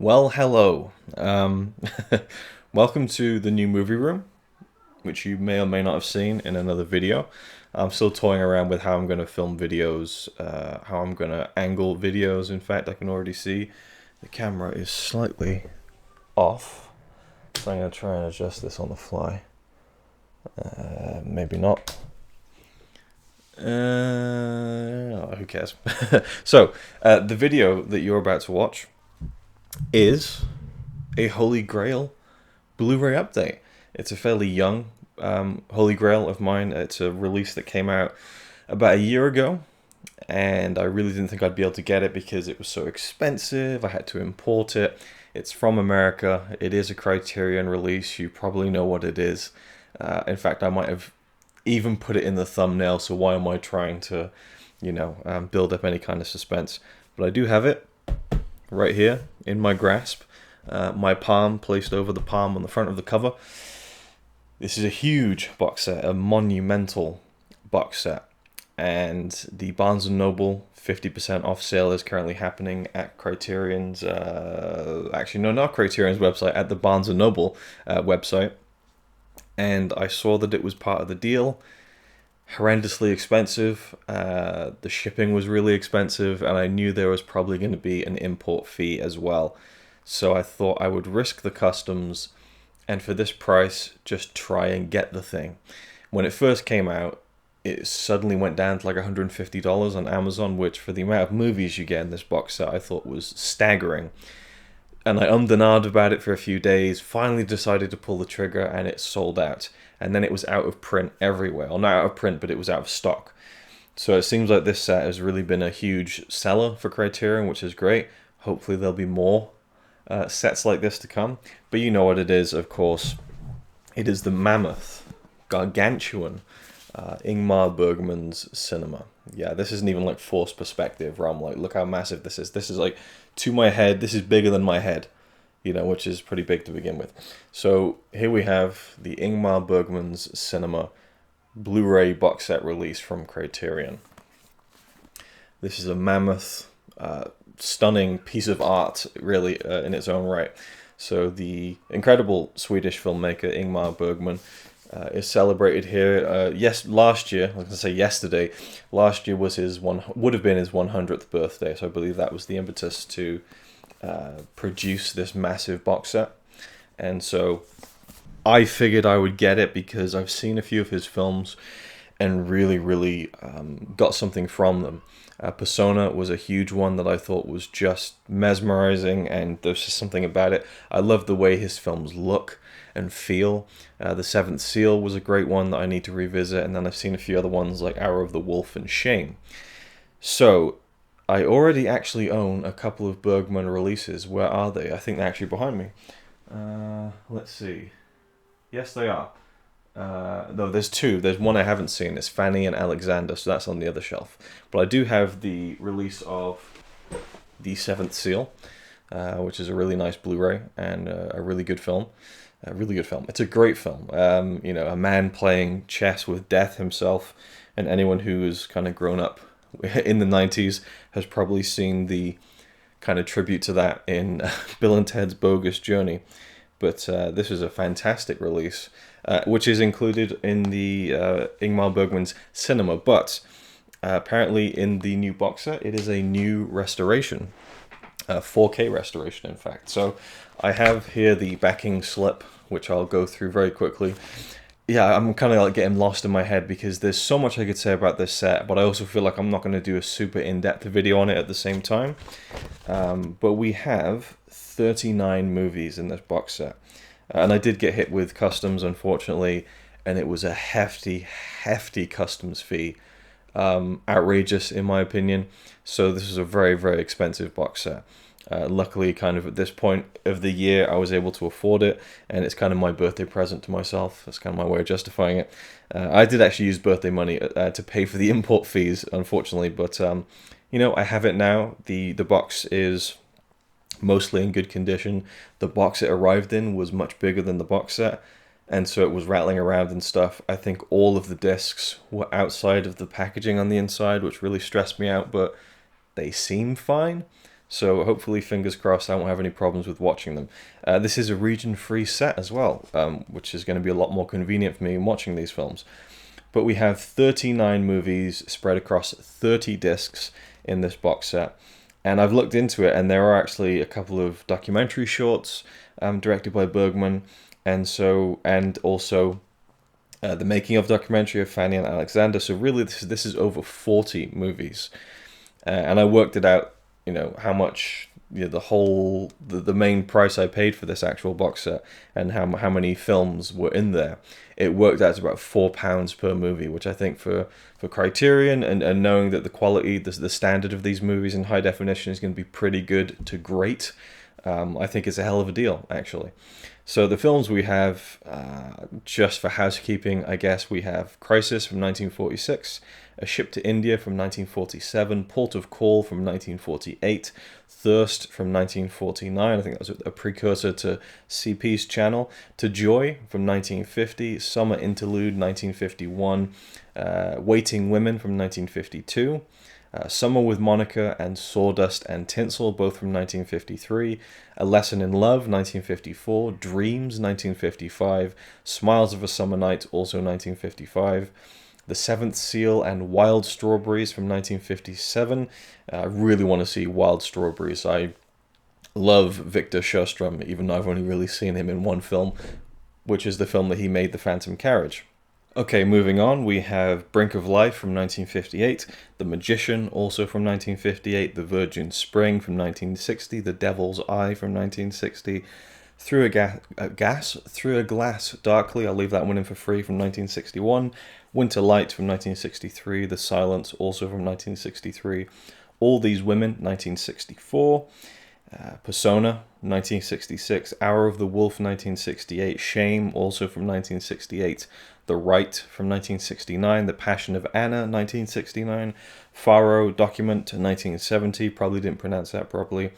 Well, hello. Welcome to the new movie room, which you may or may not have seen in another video. I'm still toying around with how I'm going to film videos, how I'm going to angle videos. In fact, I can already see the camera is slightly off, so I'm going to try and adjust this on the fly. Maybe not. Who cares? So, the video that you're about to watch is a Holy Grail Blu-ray update. It's a fairly young Holy Grail of mine. It's a release that came out about a year ago, and I really didn't think I'd be able to get it because it was so expensive. I had to import it. It's from America. It is a Criterion release. You probably know what it is. In fact, I might have even put it in the thumbnail, so why am I trying to, build up any kind of suspense? But I do have it right here in my grasp, my palm placed over the palm on the front of the cover. This is a huge box set, a monumental box set, and the Barnes & Noble 50% off sale is currently happening at Criterion's, actually no, not Criterion's website, at the Barnes & Noble website, and I saw that it was part of the deal. Horrendously expensive. The shipping was really expensive, and I knew there was probably going to be an import fee as well. So I thought I would risk the customs, and for this price, just try and get the thing. When it first came out, it suddenly went down to like $150 on Amazon, which for the amount of movies you get in this box set, I thought was staggering. And I ummed and ahed about it for a few days, finally decided to pull the trigger, and it sold out. And then it was out of print everywhere. Well, not out of print, but it was out of stock. So it seems like this set has really been a huge seller for Criterion, which is great. Hopefully there'll be more sets like this to come. But you know what it is, of course. It is the mammoth, gargantuan Ingmar Bergman's cinema. Yeah, this isn't even like forced perspective where I'm like, look how massive this is. This is like, to my head, this is bigger than my head, which is pretty big to begin with. So here we have the Ingmar Bergman's cinema Blu-ray box set release from Criterion. This is a mammoth, stunning piece of art, really, in its own right. So the incredible Swedish filmmaker Ingmar Bergman is celebrated here. Last year, I was going to say yesterday. Last year was would have been his 100th birthday. So I believe that was the impetus to produce this massive box set. And so I figured I would get it because I've seen a few of his films and really got something from them. Persona was a huge one that I thought was just mesmerizing, and there's just something about it. I love the way his films look and feel. The Seventh Seal was a great one that I need to revisit, and then I've seen a few other ones like Hour of the Wolf and Shame. So I already actually own a couple of Bergman releases. Where are they? I think they're actually behind me. Let's see. Yes, they are. No, there's two. There's one I haven't seen. It's Fanny and Alexander, so that's on the other shelf. But I do have the release of The Seventh Seal, which is a really nice Blu-ray and a really good film. A really good film. It's a great film. A man playing chess with death himself, and anyone who has kind of grown up in the 90s has probably seen the kind of tribute to that in Bill and Ted's Bogus Journey. But this is a fantastic release, which is included in the Ingmar Bergman's cinema. But apparently in the new box set, it is a new restoration, 4K restoration, in fact. So I have here the backing slip, which I'll go through very quickly. Yeah, I'm kind of like getting lost in my head because there's so much I could say about this set, but I also feel like I'm not going to do a super in-depth video on it at the same time. But we have 39 movies in this box set. And I did get hit with customs, unfortunately, and it was a hefty customs fee. Outrageous, in my opinion. So this is a very expensive box set. Luckily, kind of at this point of the year, I was able to afford it, and it's kind of my birthday present to myself. That's kind of my way of justifying it. I did actually use birthday money to pay for the import fees, unfortunately, but I have it now. The box is mostly in good condition. The box it arrived in was much bigger than the box set, and so it was rattling around and stuff. I think all of the discs were outside of the packaging on the inside, which really stressed me out, but they seem fine. So hopefully, fingers crossed, I won't have any problems with watching them. This is a region-free set as well, which is going to be a lot more convenient for me in watching these films. But we have 39 movies spread across 30 discs in this box set. And I've looked into it, and there are actually a couple of documentary shorts directed by Bergman, and also the making of documentary of Fanny and Alexander. So really, this is over 40 movies, and I worked it out. How much the main price I paid for this actual box set, and how many films were in there. It worked out to about £4 per movie, which I think for Criterion and knowing that the quality, the standard of these movies in high definition is going to be pretty good to great. I think it's a hell of a deal, actually. So the films we have, just for housekeeping, I guess, we have Crisis from 1946, A Ship to India from 1947, Port of Call from 1948, Thirst from 1949, I think that was a precursor to CP's channel, To Joy from 1950, Summer Interlude 1951, Waiting Women from 1952, Summer with Monica and Sawdust and Tinsel, both from 1953, A Lesson in Love, 1954, Dreams, 1955, Smiles of a Summer Night, also 1955, The Seventh Seal and Wild Strawberries from 1957. I really want to see Wild Strawberries. I love Victor Sjöström, even though I've only really seen him in one film, which is the film that he made, The Phantom Carriage. Okay, moving on, we have Brink of Life from 1958, The Magician, also from 1958, The Virgin Spring from 1960, The Devil's Eye from 1960, Through a Glass Darkly, I'll leave that one in for free, from 1961, Winter Light from 1963, The Silence, also from 1963, All These Women, 1964, Persona, 1966, Hour of the Wolf, 1968, Shame, also from 1968, The Right from 1969, The Passion of Anna, 1969, Faro Document, 1970, probably didn't pronounce that properly,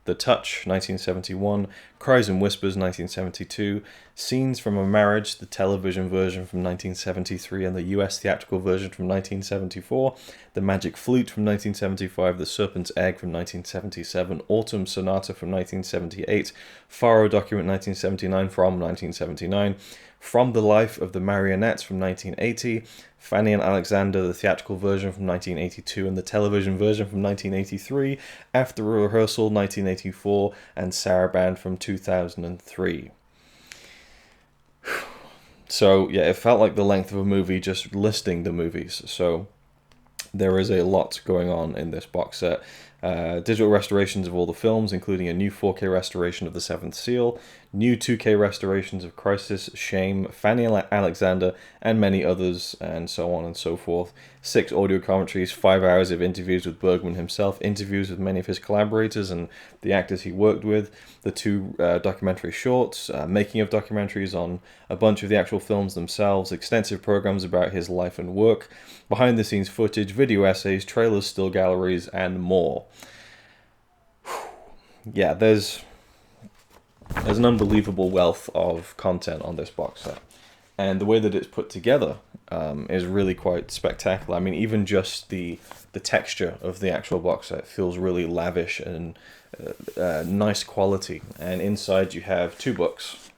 The Touch, 1971, Cries and Whispers, 1972, Scenes from a Marriage, the television version from 1973 and the US theatrical version from 1974, The Magic Flute from 1975, The Serpent's Egg from 1977, Autumn Sonata from 1978, Faro Document 1979 from 1979, From the Life of the Marionettes from 1980, Fanny and Alexander, the theatrical version from 1982 and the television version from 1983, After Rehearsal 1984, and Saraband from 2003. So yeah, it felt like the length of a movie just listing the movies. So there is a lot going on in this box set. Digital restorations of all the films, including a new 4K restoration of The Seventh Seal, new 2K restorations of Crisis, Shame, Fanny Alexander, and many others, and so on and so forth. 6 audio commentaries, 5 hours of interviews with Bergman himself, interviews with many of his collaborators and the actors he worked with, the 2 documentary shorts, making of documentaries on a bunch of the actual films themselves, extensive programs about his life and work, behind-the-scenes footage, video essays, trailers, still galleries, and more. Yeah, there's an unbelievable wealth of content on this box set, and the way that it's put together is really quite spectacular. I mean, even just the texture of the actual box set feels really lavish and nice quality. And inside you have 2 books.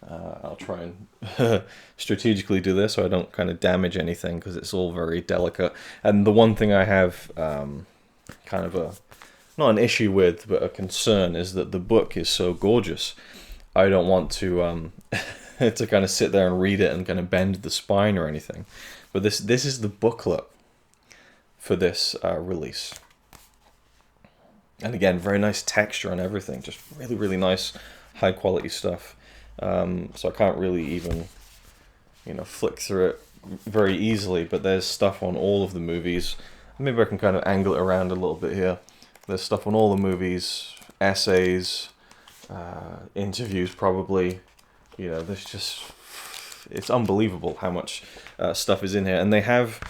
I'll try and strategically do this so I don't kind of damage anything, because it's all very delicate. And the one thing I have kind of not an issue with, but a concern, is that the book is so gorgeous. I don't want to to kind of sit there and read it and kind of bend the spine or anything. But this is the booklet for this release. And again, very nice texture and everything. Just really, really nice, high quality stuff. So I can't really even, flick through it very easily. But there's stuff on all of the movies. Maybe I can kind of angle it around a little bit here. There's stuff on all the movies, essays, interviews probably. There's just, it's unbelievable how much stuff is in here. And they have,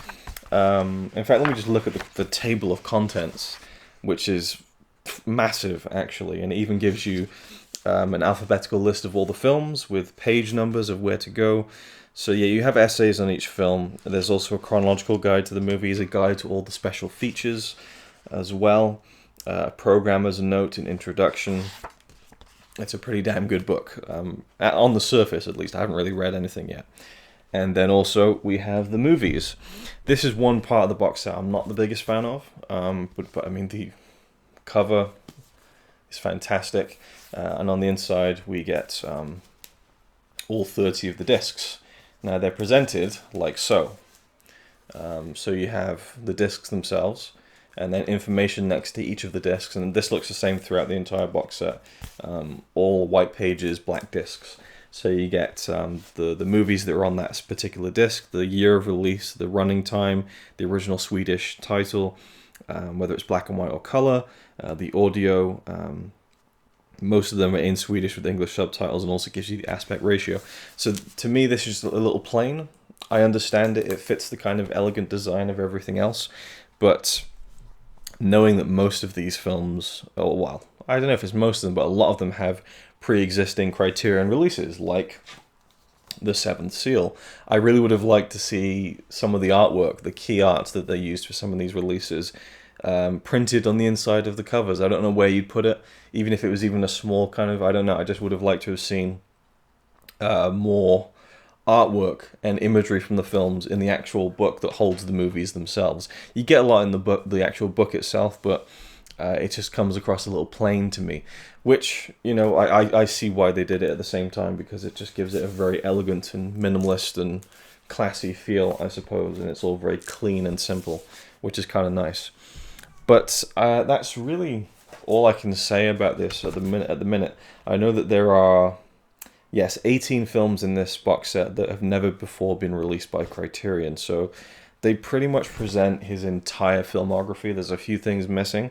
in fact, let me just look at the table of contents, which is massive actually, and it even gives you an alphabetical list of all the films with page numbers of where to go. So yeah, you have essays on each film. There's also a chronological guide to the movies, a guide to all the special features as well. programmer's note, an introduction. It's a pretty damn good book, on the surface at least. I haven't really read anything yet. And then also we have the movies. This is one part of the box set I'm not the biggest fan of, but I mean the cover is fantastic, and on the inside we get all 30 of the discs. Now they're presented like so. So you have the discs themselves, and then information next to each of the discs, and this looks the same throughout the entire box set. All white pages, black discs. So you get the movies that are on that particular disc, the year of release, the running time, the original Swedish title, whether it's black and white or color, the audio. Most of them are in Swedish with English subtitles, and also gives you the aspect ratio. So to me, this is a little plain. I understand it. It fits the kind of elegant design of everything else, but knowing that most of these films, oh well, I don't know if it's most of them, but a lot of them have pre-existing Criterion releases, like The Seventh Seal. I really would have liked to see some of the artwork, the key arts that they used for some of these releases, printed on the inside of the covers. I don't know where you'd put it, even if it was even a small kind of, I don't know, I just would have liked to have seen more artwork and imagery from the films in the actual book that holds the movies themselves. You get a lot in the book, the actual book itself, but it just comes across a little plain to me, which, you know, I see why they did it at the same time, because it just gives it a very elegant and minimalist and classy feel, I suppose, and it's all very clean and simple, which is kind of nice. But that's really all I can say about this at the minute. I know that there are, yes, 18 films in this box set that have never before been released by Criterion, so they pretty much present his entire filmography. There's a few things missing.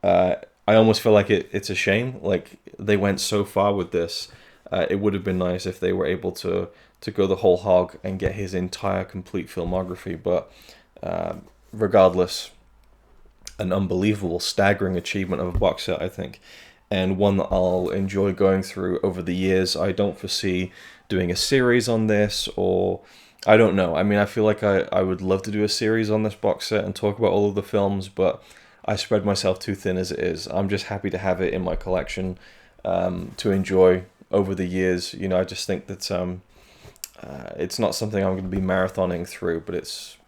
I almost feel like it's a shame. Like, they went so far with this. It would have been nice if they were able to go the whole hog and get his entire complete filmography. But regardless, an unbelievable, staggering achievement of a box set, I think, and one that I'll enjoy going through over the years. I don't foresee doing a series on this, or I don't know. I mean, I feel like I would love to do a series on this box set and talk about all of the films, but I spread myself too thin as it is. I'm just happy to have it in my collection to enjoy over the years. You know, I just think that it's not something I'm going to be marathoning through, but it's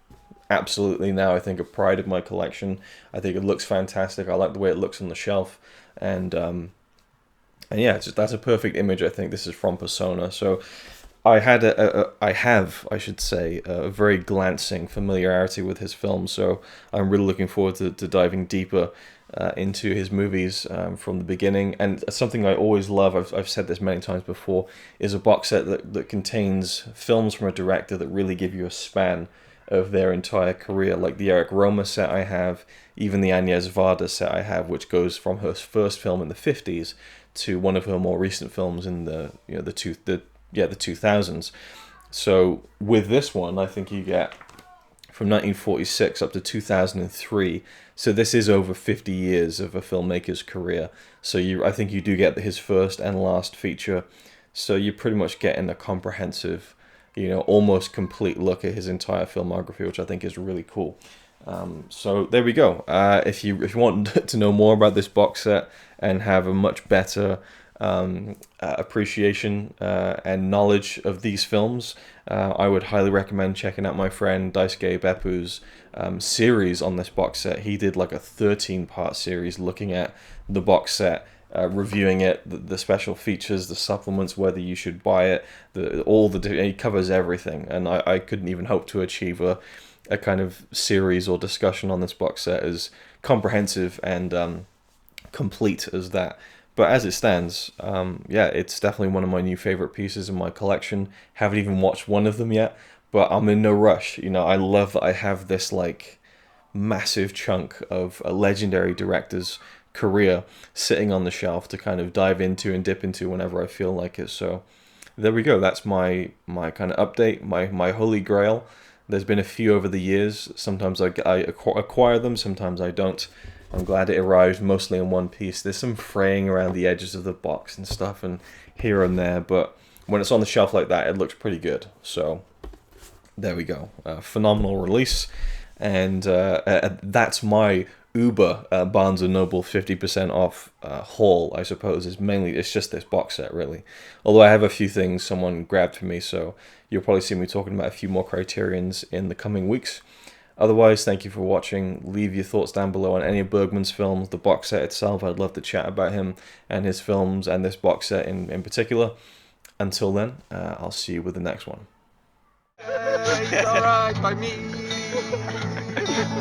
absolutely now, I think, a pride of my collection. I think it looks fantastic. I like the way it looks on the shelf, and yeah, that's a perfect image. I think this is from Persona. So I have, I should say, a very glancing familiarity with his films, so I'm really looking forward to diving deeper into his movies from the beginning. And something I always love, I've said this many times before, is a box set that contains films from a director that really give you a span of their entire career, like the Eric Romer set I have, even the Agnes Varda set I have, which goes from her first film in the 50s to one of her more recent films in the 2000s. So with this one, I think you get from 1946 up to 2003. So this is over 50 years of a filmmaker's career. So I think you do get his first and last feature. So you're pretty much getting a comprehensive, almost complete look at his entire filmography, which I think is really cool. So there we go. If you want to know more about this box set and have a much better appreciation and knowledge of these films, I would highly recommend checking out my friend Daisuke Beppu's series on this box set. He did like a 13-part series looking at the box set, reviewing it, the special features, the supplements, whether you should buy it, he covers everything, and I couldn't even hope to achieve a kind of series or discussion on this box set as comprehensive and complete as that. But as it stands, yeah, it's definitely one of my new favorite pieces in my collection. Haven't even watched one of them yet, but I'm in no rush. I love that I have this like massive chunk of a legendary director's career sitting on the shelf to kind of dive into and dip into whenever I feel like it. So there we go. That's my kind of update, my holy grail. There's been a few over the years. Sometimes I acquire them, sometimes I don't. I'm glad it arrived mostly in one piece. There's some fraying around the edges of the box and stuff and here and there, but when it's on the shelf like that, it looks pretty good. So there we go. Phenomenal release. And that's my uber Barnes & Noble 50% off haul, I suppose, is mainly, it's just this box set, really. Although I have a few things someone grabbed for me, so you'll probably see me talking about a few more Criterions in the coming weeks. Otherwise, thank you for watching. Leave your thoughts down below on any of Bergman's films, the box set itself. I'd love to chat about him and his films and this box set in particular. Until then, I'll see you with the next one. It's alright by me.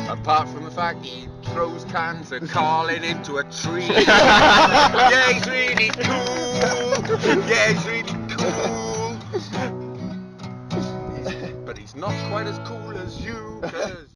Apart from the fact he throws cans of Carlin into a tree. Yeah, he's really cool. Yeah, he's really cool. But he's not quite as cool as you.